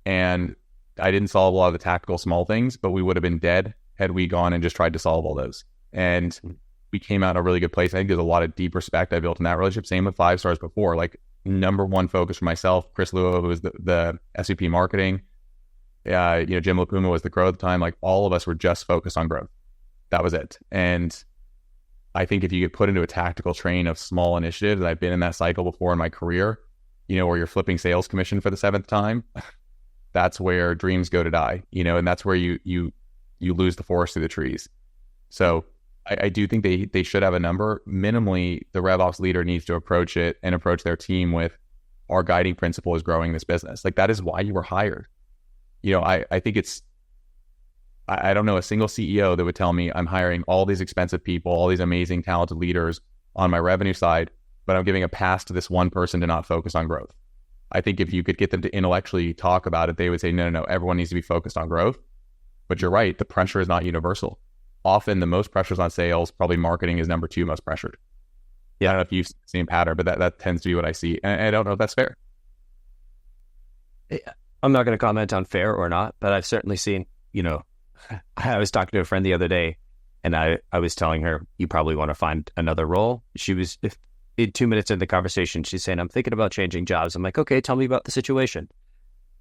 And I didn't solve a lot of the tactical small things, but we would have been dead had we gone and just tried to solve all those. And we came out in a really good place. I think there's a lot of deep respect I built in that relationship. Same with 5 stars before. Like, number one focus for myself, Chris Luo, who was the SVP marketing, Jim LaPuma was the growth at the time. Like, all of us were just focused on growth. That was it. And I think if you get put into a tactical train of small initiatives, and I've been in that cycle before in my career, where you're flipping sales commission for the 7th time, that's where dreams go to die, and that's where you lose the forest through the trees. So I do think they should have a number. Minimally, the RevOps leader needs to approach it and approach their team with, our guiding principle is growing this business. Like, that is why you were hired. I think I don't know a single CEO that would tell me, I'm hiring all these expensive people, all these amazing, talented leaders on my revenue side, but I'm giving a pass to this one person to not focus on growth. I think if you could get them to intellectually talk about it, they would say, no, everyone needs to be focused on growth. But you're right, the pressure is not universal. Often the most pressure is on sales, probably marketing is number 2 most pressured. Yeah, I don't know if you've seen the same pattern, but that tends to be what I see. And I don't know if that's fair. I'm not going to comment on fair or not, but I've certainly seen, I was talking to a friend the other day, and I was telling her, you probably want to find another role. She was, in 2 minutes into the conversation, she's saying, I'm thinking about changing jobs. I'm like, okay, tell me about the situation.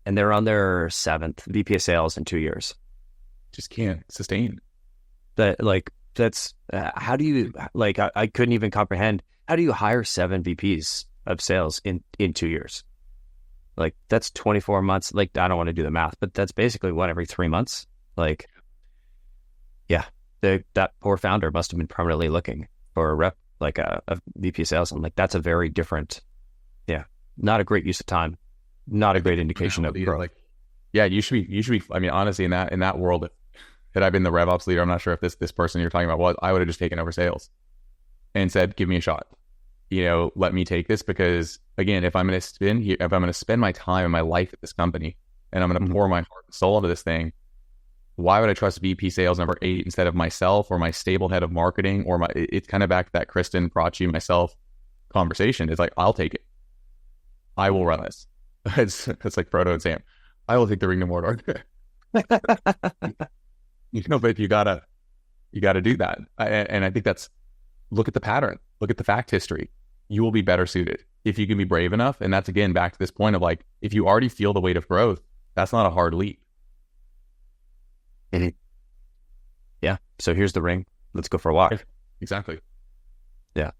And they're on their 7th VP of sales in 2 years. Just can't sustain. That's how do you, I couldn't even comprehend, how do you hire 7 VPs of sales in 2 years? Like, that's 24 months. Like, I don't want to do the math, but that's basically every 3 months. Like, yeah, that poor founder must have been permanently looking for a rep, like a VP of sales. I'm like, that's a very different, not a great use of time, not a great indication of growth. You should be, I mean, honestly, in that world, had I been the RevOps leader, I'm not sure if this person you're talking about was, I would have just taken over sales and said, give me a shot. Let me take this, because again, if I'm going to spend my time and my life at this company, and I'm going to pour my heart and soul into this thing, why would I trust VP sales number 8 instead of myself or my stable head of marketing, or it's kind of back to that Kristen, Prachi, myself conversation. It's like, I'll take it. I will run this. It's like Frodo and Sam. I will take the ring to Mordor. But you gotta do that. And I think look at the pattern, look at the fact history. You will be better suited if you can be brave enough. And that's, again, back to this point of, like, if you already feel the weight of growth, that's not a hard leap. Mm-hmm. Yeah. So here's the ring. Let's go for a walk. Exactly. Yeah.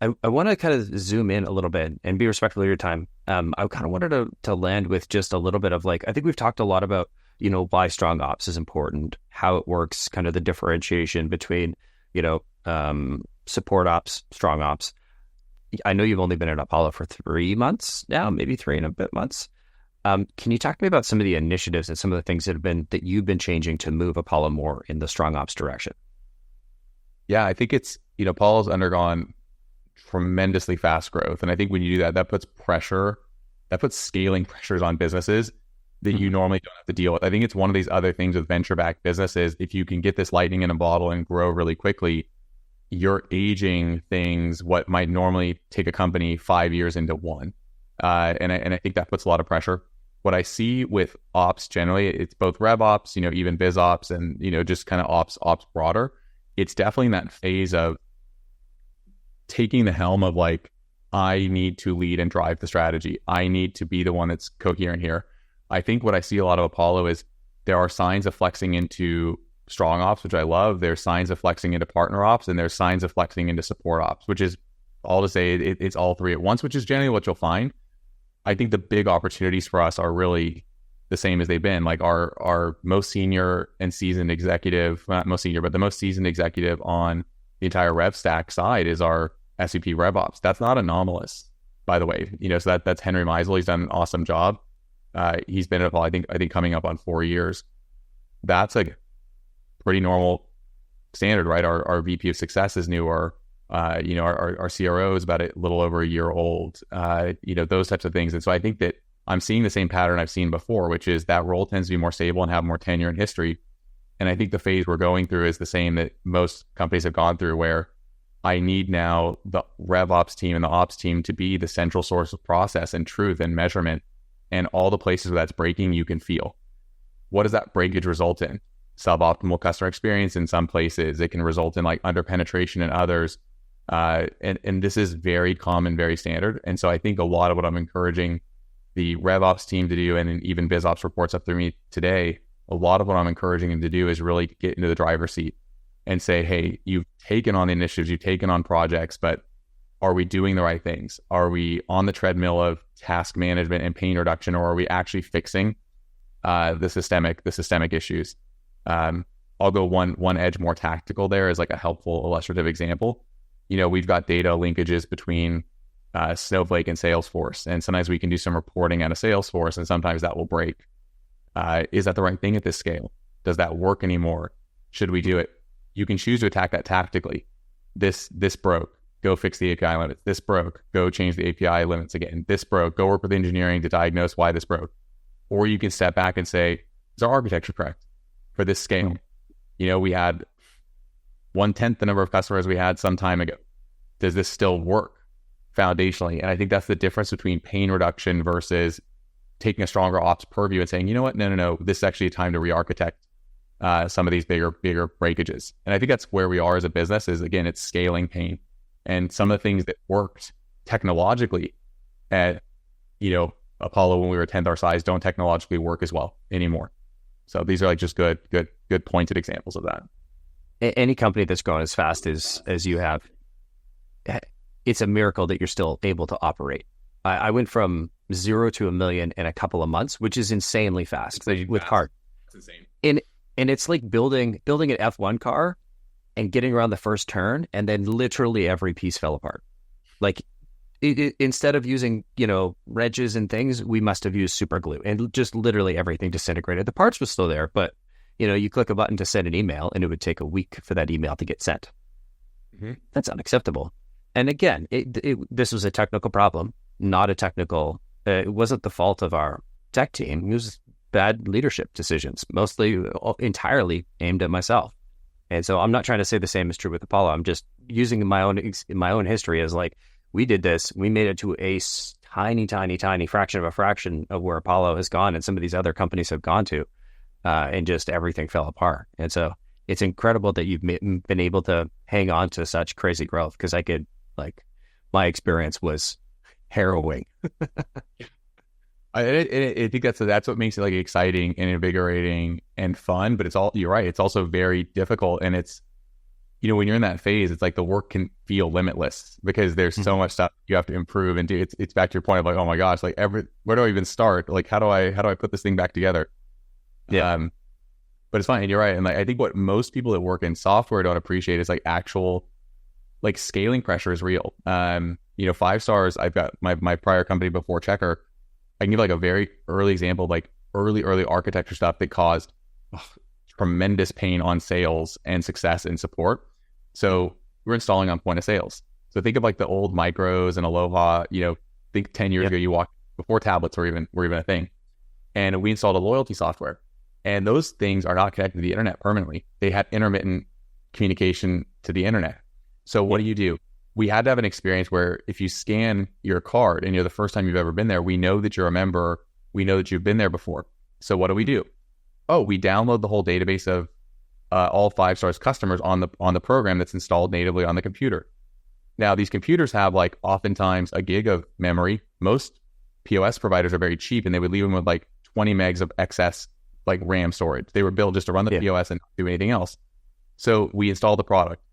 I want to kind of zoom in a little bit and be respectful of your time. I kind of wanted to land with just a little bit of, like, I think we've talked a lot about, why strong ops is important, how it works, kind of the differentiation between, support ops, strong ops. I know you've only been at Apollo for 3 months now, maybe 3 and a bit months. Can you talk to me about some of the initiatives and some of the things that you've been changing to move Apollo more in the strong ops direction? Yeah, I think it's, Apollo's undergone tremendously fast growth. And I think when you do that puts scaling pressures on businesses that you normally don't have to deal with. I think it's one of these other things with venture-backed businesses. If you can get this lightning in a bottle and grow really quickly, you're aging things what might normally take a company 5 years into 1. And I think that puts a lot of pressure. What I see with ops generally, it's both RevOps, even BizOps, and, just kind of ops broader. It's definitely in that phase of taking the helm of, like, I need to lead and drive the strategy. I need to be the one that's coherent here. I think what I see a lot of Apollo is there are signs of flexing into strong ops, which I love. There's signs of flexing into partner ops, and there's signs of flexing into support ops, which is all to say it's all 3 at once, which is generally what you'll find. I think the big opportunities for us are really the same as they've been. Like, our most senior and seasoned executive, not most senior, but the most seasoned executive on the entire rev stack side is our SVP RevOps. That's not anomalous, by the way. So that's Henry Meisel. He's done an awesome job. He's been at Apollo, I think coming up on 4 years. That's a pretty normal standard, right? Our VP of success is newer. Our CRO is about a little over a year old. Those types of things. And so I think that I'm seeing the same pattern I've seen before, which is that role tends to be more stable and have more tenure and history. And I think the phase we're going through is the same that most companies have gone through, where I need now the RevOps team and the ops team to be the central source of process and truth and measurement, and all the places where that's breaking, you can feel. What does that breakage result in? suboptimal customer experience in some places. It can result in like under penetration in others. And this is very common, very standard. And so I think a lot of what I'm encouraging the RevOps team to do, and even BizOps reports up through me today, a lot of what I'm encouraging them to do is really get into the driver's seat and say, hey, you've taken on initiatives, you've taken on projects, but are we doing the right things? Are we on the treadmill of task management and pain reduction, or are we actually fixing the systemic issues? I'll go one edge more tactical there as like a helpful illustrative example. We've got data linkages between Snowflake and Salesforce, and sometimes we can do some reporting out of Salesforce, and sometimes that will break. Is that the right thing at this scale? Does that work anymore? Should we do it? You can choose to attack that tactically. This broke. Go fix the API limits. This broke. Go change the API limits again. This broke. Go work with engineering to diagnose why this broke. Or you can step back and say, is our architecture correct for this scale? We had 1/10 the number of customers we had some time ago. Does this still work foundationally? And I think that's the difference between pain reduction versus taking a stronger ops purview and saying, you know what, no, this is actually a time to re-architect some of these bigger breakages. And I think that's where we are as a business is, again, it's scaling pain. And some of the things that worked technologically at, Apollo when we were 10th our size don't technologically work as well anymore. So these are like just good pointed examples of that. Any company that's growing as fast as you have, it's a miracle that you're still able to operate. I went from 0 to 1 million in a couple of months, which is insanely fast with cart. It's insane. And it's like building an F1 car and getting around the first turn, and then literally every piece fell apart. Like instead of using, wrenches and things, we must have used super glue, and just literally everything disintegrated. The parts were still there, but you click a button to send an email and it would take a week for that email to get sent. Mm-hmm. That's unacceptable. And again, this was a technical problem, not a technical, it wasn't the fault of our tech team. It was bad leadership decisions, mostly entirely aimed at myself. And so I'm not trying to say the same is true with Apollo. I'm just using my own history as like, we did this, we made it to a tiny fraction of a fraction of where Apollo has gone and some of these other companies have gone to, and just everything fell apart. And so it's incredible that you've been able to hang on to such crazy growth, because my experience was harrowing. I think that's what makes it like exciting and invigorating and fun, but you're right. It's also very difficult. And it's, when you're in that phase, it's like the work can feel limitless because there's so much stuff you have to improve and do. It's back to your point of like, oh my gosh, like where do I even start? Like, how do I put this thing back together? Yeah. But it's fine. And you're right. And like, I think what most people that work in software don't appreciate is like actual, like scaling pressure is real. 5 stars, I've got my prior company before Checker. I can give like a very early example of like early architecture stuff that caused tremendous pain on sales and success and support. So we're installing on point of sales. So think of like the old micros and Aloha, think 10 years ago, you walked before tablets were even a thing. And we installed a loyalty software, and those things are not connected to the internet permanently. They had intermittent communication to the internet. So what do? We had to have an experience where if you scan your card and you're the first time you've ever been there, we know that you're a member. We know that you've been there before. So what do? Oh, we download the whole database of all 5 stars customers on the program that's installed natively on the computer. Now, these computers have like oftentimes a gig of memory. Most POS providers are very cheap, and they would leave them with like 20 megs of excess like RAM storage. They were built just to run the POS and not do anything else. So we installed the product.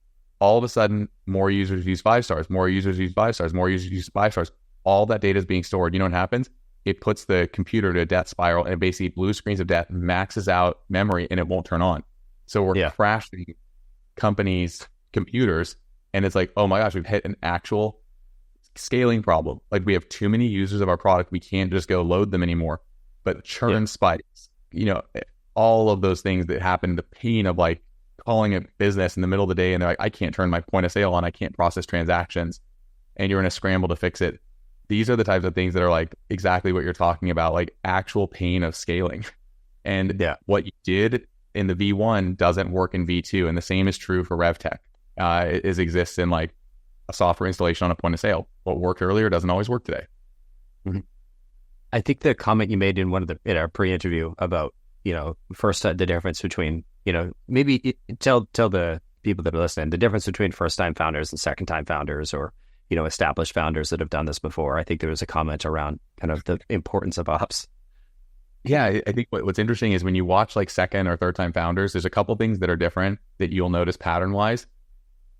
All of a sudden, more users use 5 stars, more users use 5 stars, more users use 5 stars. All that data is being stored. You know what happens? It puts the computer to a death spiral, and basically blue screens of death maxes out memory, and it won't turn on. So we're crashing companies' computers, and it's like, oh my gosh, we've hit an actual scaling problem. Like we have too many users of our product. We can't just go load them anymore. But churn spikes, all of those things that happen, the pain of like calling a business in the middle of the day and they're like, I can't turn my point of sale on, I can't process transactions, and you're in a scramble to fix it. These are the types of things that are like exactly what you're talking about, like actual pain of scaling. And what you did in the V1 doesn't work in V2. And the same is true for RevTech. It exists in like a software installation on a point of sale. What worked earlier doesn't always work today. Mm-hmm. I think the comment you made in our pre-interview about first the difference between, maybe tell the people that are listening the difference between first time founders and second time founders, or established founders that have done this before. I think there was a comment around kind of the importance of ops. Yeah, I think what's interesting is when you watch like second or third time founders, there's a couple things that are different that you'll notice pattern wise.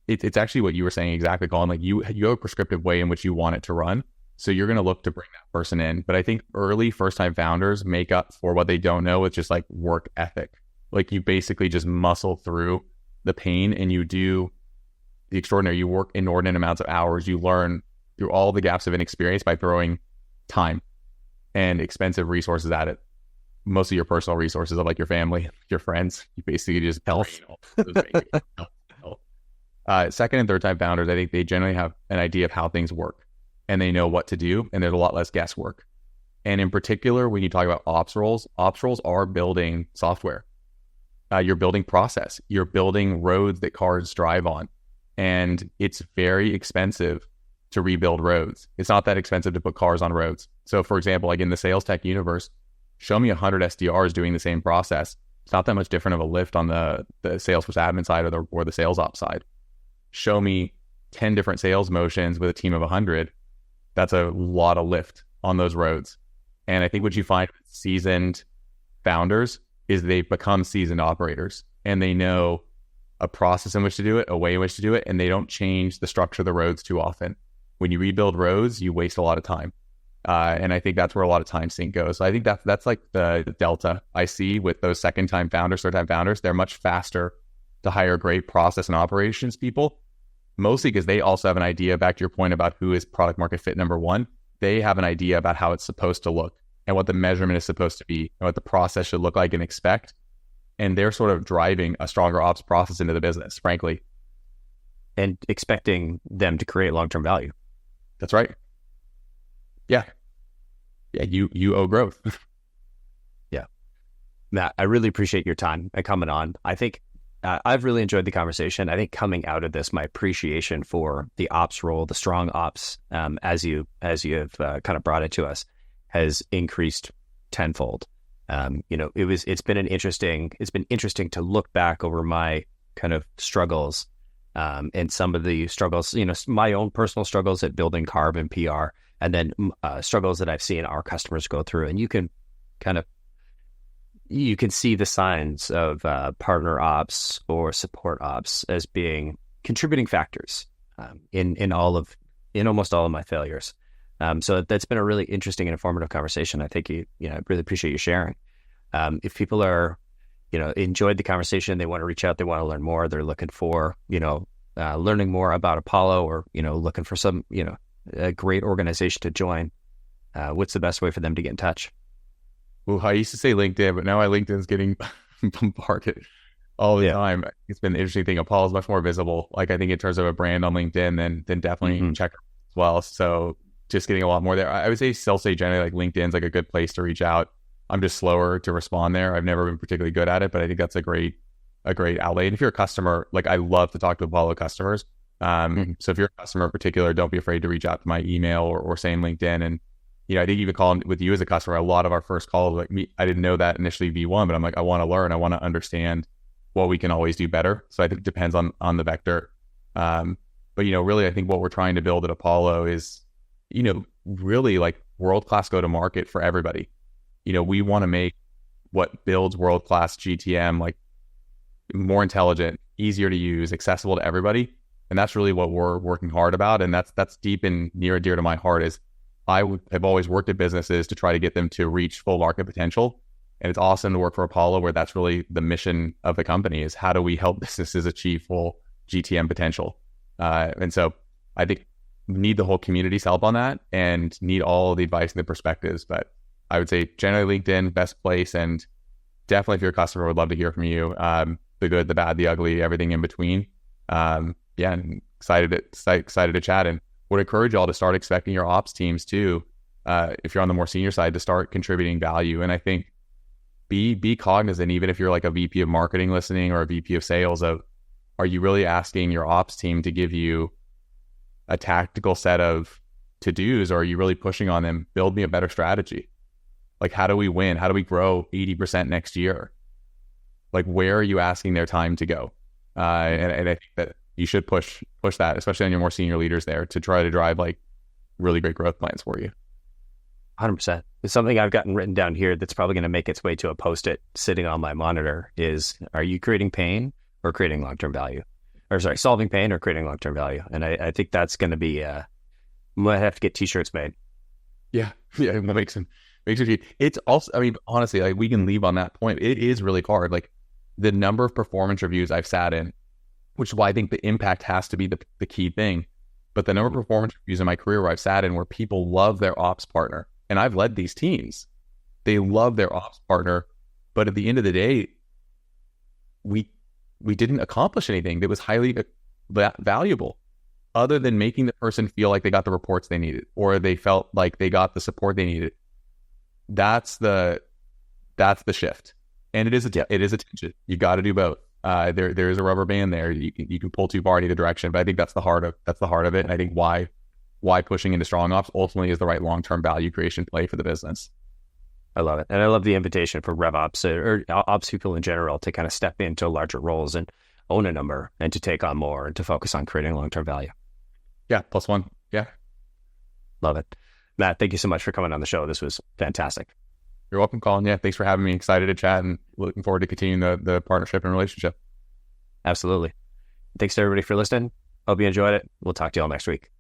It's actually what you were saying exactly, Colin. Like you have a prescriptive way in which you want it to run. So you're going to look to bring that person in. But I think early first time founders make up for what they don't know with just like work ethic. Like you basically just muscle through the pain and you do the extraordinary. You work inordinate amounts of hours. You learn through all the gaps of inexperience by throwing time and expensive resources at it. Mostly your personal resources of like your family, your friends. You basically just health. Second and third time founders, I think they generally have an idea of how things work and they know what to do, and there's a lot less guesswork. And in particular, when you talk about ops roles are building software. You're building process. You're building roads that cars drive on. And it's very expensive to rebuild roads. It's not that expensive to put cars on roads. So for example, like in the sales tech universe, show me 100 SDRs doing the same process. It's not that much different of a lift on the Salesforce admin side or the sales ops side. Show me 10 different sales motions with a team of 100. That's a lot of lift on those roads. And I think what you find with seasoned founders is they become seasoned operators, and they know a process in which to do it, a way in which to do it, and they don't change the structure of the roads too often. When you rebuild roads, you waste a lot of time. And I think that's where a lot of time sink goes. So I think that's like the delta I see with those second time founders, third time founders. They're much faster to hire great process and operations people, mostly because they also have an idea, back to your point about who is product market fit number one. They have an idea about how it's supposed to look and what the measurement is supposed to be and what the process should look like and expect. And they're sort of driving a stronger ops process into the business, frankly. And expecting them to create long-term value. That's right. Yeah, you owe growth. Yeah. Matt, I really appreciate your time and coming on. I think I've really enjoyed the conversation. I think coming out of this, my appreciation for the ops role, the strong ops, as you have kind of brought it to us, has increased tenfold. It's been interesting to look back over my kind of struggles, and some of the struggles, my own personal struggles at building Carb and PR, and then struggles that I've seen our customers go through. And you can see the signs of partner ops or support ops as being contributing factors in almost all of my failures. So that's been a really interesting and informative conversation. I think I really appreciate you sharing. If people are, enjoyed the conversation, they want to reach out, they want to learn more, they're looking for, learning more about Apollo, or, looking for some, a great organization to join, what's the best way for them to get in touch? Well, I used to say LinkedIn, but now my LinkedIn's getting bombarded all the time. It's been an interesting thing. Apollo's much more visible. Like I think in terms of a brand on LinkedIn, then definitely check it as well. So just getting a lot more there. I would say still say generally like LinkedIn's like a good place to reach out. I'm just slower to respond there. I've never been particularly good at it, but I think that's a great outlet. And if you're a customer, like I love to talk to Apollo customers. So if you're a customer in particular, don't be afraid to reach out to my email or say in LinkedIn. And I think even calling with you as a customer, a lot of our first calls, like me, I didn't know that initially V1, but I'm like, I want to learn, I want to understand what we can always do better. So I think it depends on the vector. But really, I think what we're trying to build at Apollo is, really like world-class go-to-market for everybody. We want to make what builds world-class GTM like more intelligent, easier to use, accessible to everybody. And that's really what we're working hard about. And that's deep and near and dear to my heart. Is I have always worked at businesses to try to get them to reach full market potential. And it's awesome to work for Apollo, where that's really the mission of the company, is how do we help businesses achieve full GTM potential? And so I think we need the whole community's help on that, and need all the advice and the perspectives. But I would say generally LinkedIn, best place. And definitely if you're a customer, would love to hear from you. The good, the bad, the ugly, everything in between. And excited to chat, and would encourage y'all to start expecting your ops teams too, if you're on the more senior side, to start contributing value. And I think be cognizant, even if you're like a VP of marketing listening or a VP of sales, of are you really asking your ops team to give you a tactical set of to-dos, or are you really pushing on them, build me a better strategy? Like, how do we win? How do we grow 80% next year? Like, where are you asking their time to go? And I think that you should push that, especially on your more senior leaders there, to try to drive like really great growth plans for you. 100%. It's something I've gotten written down here that's probably going to make its way to a post-it sitting on my monitor is, are you creating pain or creating long-term value? Or sorry, solving pain or creating long-term value? And I think that's going to be, might have to get t-shirts made. Yeah. That makes it. It's also, I mean, honestly, like we can leave on that point. It is really hard. Like the number of performance reviews I've sat in, which is why I think the impact has to be the key thing. But the number of performance reviews in my career where I've sat in where people love their ops partner, and I've led these teams, they love their ops partner, but at the end of the day, we didn't accomplish anything that was highly valuable other than making the person feel like they got the reports they needed or they felt like they got the support they needed. That's the shift. And it is a tension. You got to do both. There is a rubber band there. You can pull too far in either direction, but I think that's the heart of it. And I think why pushing into strong ops ultimately is the right long-term value creation play for the business. I love it. And I love the invitation for RevOps or ops people in general to kind of step into larger roles and own a number and to take on more and to focus on creating long-term value. Yeah. +1. Yeah. Love it. Matt, thank you so much for coming on the show. This was fantastic. You're welcome, Colin. Yeah. Thanks for having me. Excited to chat and looking forward to continuing the partnership and relationship. Absolutely. Thanks to everybody for listening. Hope you enjoyed it. We'll talk to you all next week.